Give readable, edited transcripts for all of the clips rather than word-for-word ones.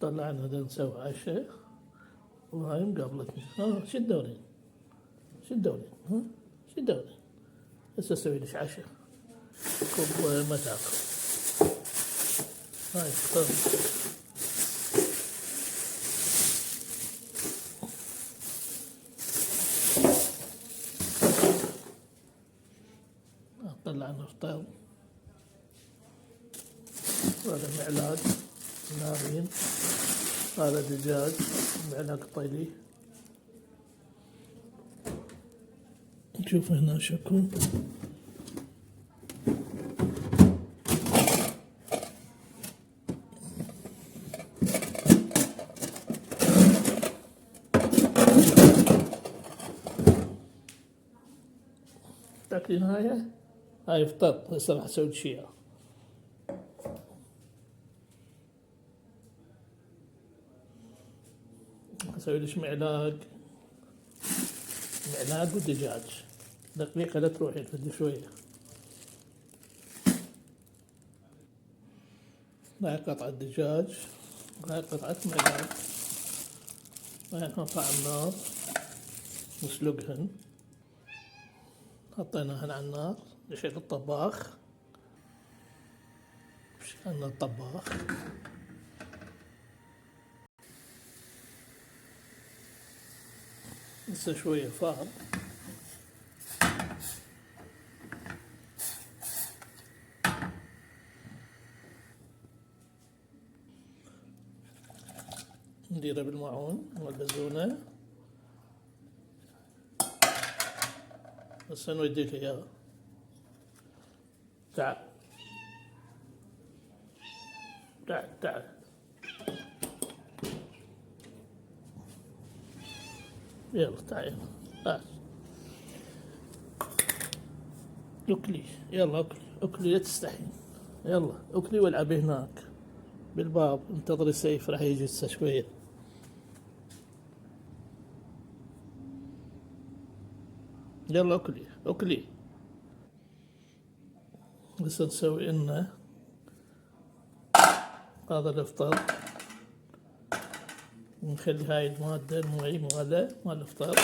طلعنا دا نسوي عشاء وهاي مقابلتنا. شو تدورين؟ شو تدورين؟ شو تدورين؟ هسه اسوي لك عشاء كوب ما تاكل. هاي فطر. طلعنا فطر. هذا معلاق نارين، هذا دجاج معلاق طلي. نشوف هنا شكو. تاكلين هاي فطرت. هسه راح اسوي شيء. اسوي لك معلاق ودجاج. دقيقة لا تروحين، بدي شوية. هاي قطعة دجاج وهاي قطعة معلاق. هاي نحطها على النار نسلقهن. حطيناهن على النار نشغل الطباخ. شغلنا الطباخ. هسه شوية فار. نديره بالمعون والبزونة. هسه نوديك اياه. تعال تعال تعال. يلا تعال. اكلي، يلا اكلي لا تستحين. يلا اكلي والعبي هناك بالباب. انتظري سيف راح يجي هسه شوية. يلا اكلي. هسه نسوي لنا هذا الافطار. نخلي هاي المادة المعي مال الافطار.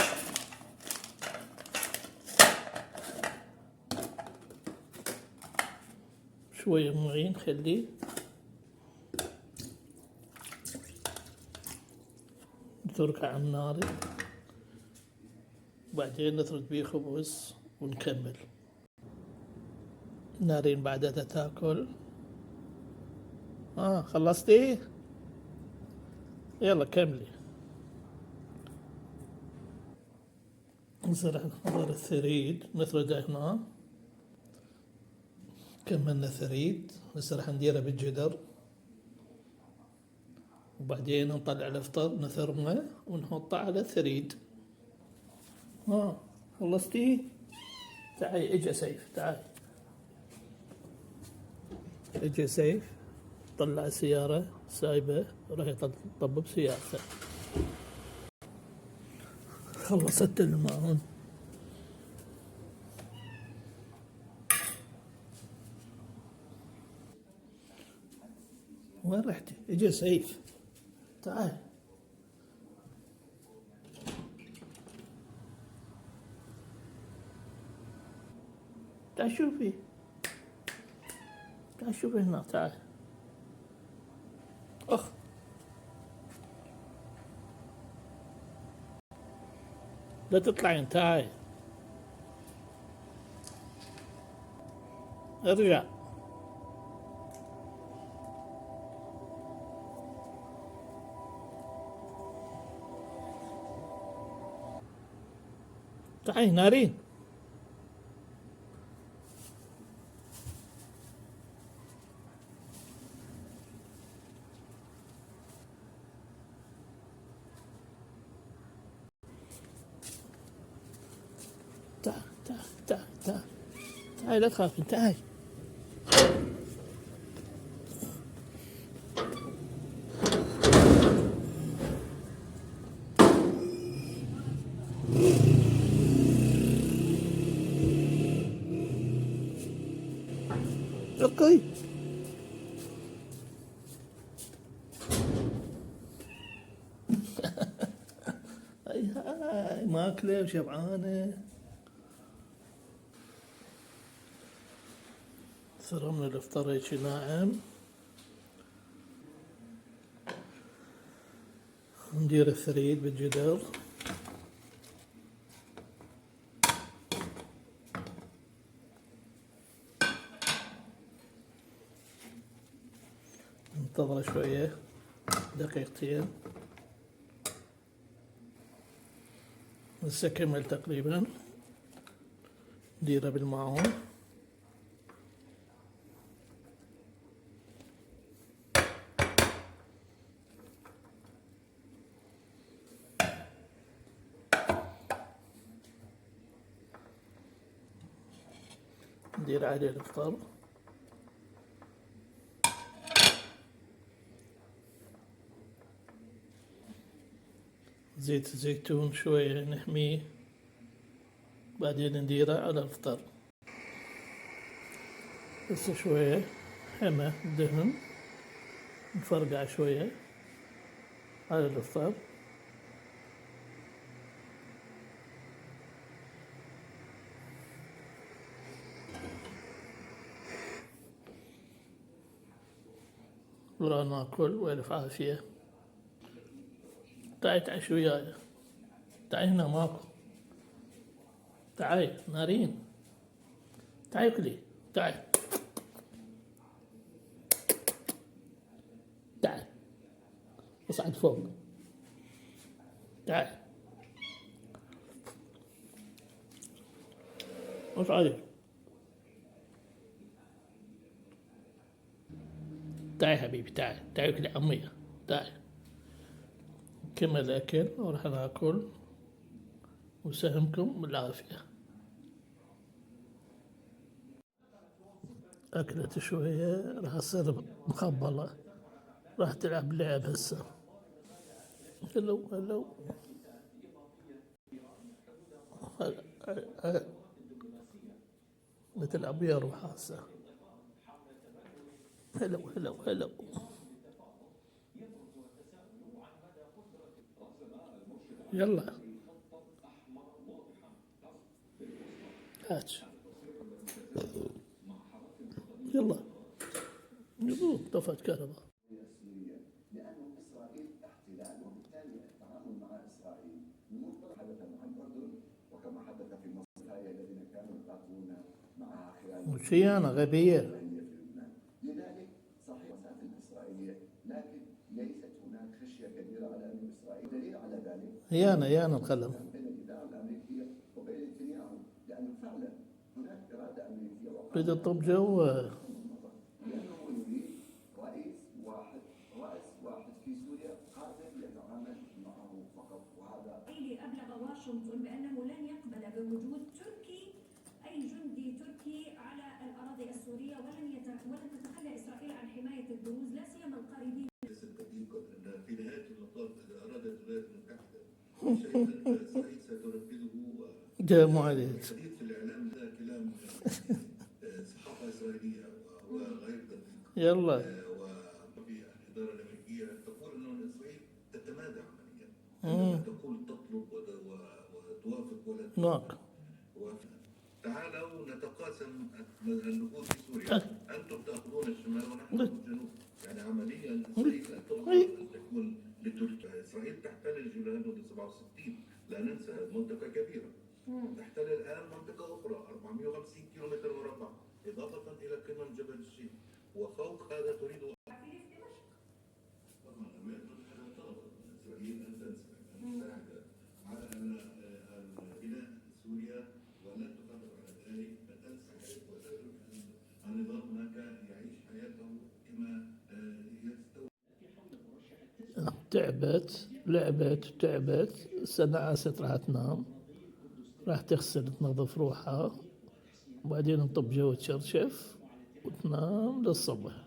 شوية معي نخليه. نتركه على النار. وبعدين نثرد بيه خبز ونكمل. نارين بعدها تاكل. خلصتي؟ يلا كملي. هسه راح نحضر الثريد نثرده هنا. كملنا ثريد. هسه راح نديره بالجدر. وبعدين نطلع الافطار نثرمه ونحطه على الثريد. خلصتي؟ تعالي اجا سيف. تعالي اجا سيف. طلع السيارة سايبة راح يطبب سيارته. خلصت الماعون. وين رحتي؟ اجا سيف. تعال تعال شوفي. تعال شوفي هنا. تعال. لا تطلعين. تعال ارجع. تعالي نارين. تعالي لا تخافي. تعالي. اوكي. ماكلة وشبعانة. صرنا الافطار هيجي ناعم. ندير الثريد بالجدر. ننتظر شوية دقيقتين. هسه كمل تقريبا. نديره بالمعون. ندير عليه الافطار. زيت الزيتون شوية نحميه، بعدين نديره على الفطر. بس شوية حمى دهن، نفرقع شوية على الفطر. ولا ناكل والف عافية. تعي تعيش وياي، تعي هنا ماكو، تعي نارين، تعي كلي، تعي تعي اصعد فوق، تعي اصعدي، تعي حبيبي، تعي تعي كلي عمية، تعي. كمل أكل وراح ناكل، وسهمكم بالعافية. أكلت شوية راح تصير مخبلة، راح تلعب لعب هسه. هلو هلو هلا بتلعب ويا روح هسه. هلو هلو هلو. يلا هات، يلا يلا طفت كهرباء. لأن إسرائيل احتلال، وبالتالي التعامل مع إسرائيل حدث مع الأردن وكما حدث في مصر هاي الذين كانوا يقاتلون معها خلال وشيانة غبية. في لبنان. لذلك صحيح المسافة الإسرائيلية، لكن ليست هناك خشية كبيرة على أن إسرائيل. دليل على ذلك يانا القلم بين الإدارة الأمريكية وبين نتنياهو، لأنه فعلا هناك إرادة أمريكية بدأ طب جو. لأنه يريد رئيس واحد في سوريا قادر يتعامل معه فقط. وهذا اللي أبلغ واشنطن بأنه لن يقبل بوجود أي جندي تركي على الأراضي السورية، ولن تتخلى إسرائيل عن حماية الدروز لا سيما القريبين. أن في نهاية المطاف إذا أرادت الولايات المتحدة شيئا إسرائيل ستنفذه. جامو عليه. الحديث في الإعلام هذا كلام صحافة إسرائيلية وغير دقيق. يلا وفي الإدارة الأمريكية تقول أن إسرائيل تتمادى عمليا، تقول تطلب وتوافق ولا ناك. تعالوا نتقاسم النفوذ في سوريا، أنتم تأخذون الشمال ونحن نأخذ الجنوب. يعني عمليا إسرائيل تكون لتركيا. إسرائيل تحتل الجولان منذ 67، لا ننسى منطقة كبيرة. تحتل الآن منطقة أخرى 450 كيلومتر مربع، إضافة إلى قمم جبل الشيخ، وفوق هذا تريد طبعا الولايات المتحدة طلبت من إسرائيل أن تساعد على أن بناء سوريا ولن تقدر على ذلك، فتنسحب وتترك النظام هناك يعيش حياته كما يستوي. تعبت نعست، راح تنام، راح تغسل تنظف روحها، وبعدين نطب جو تشرشف وتنام للصبح.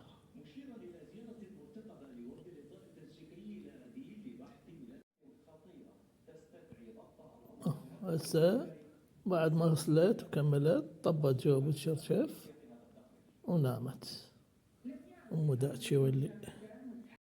هسه بعد ما غسلت وكملت طبت جو بتشرشف ونامت. أم داتشي ولي.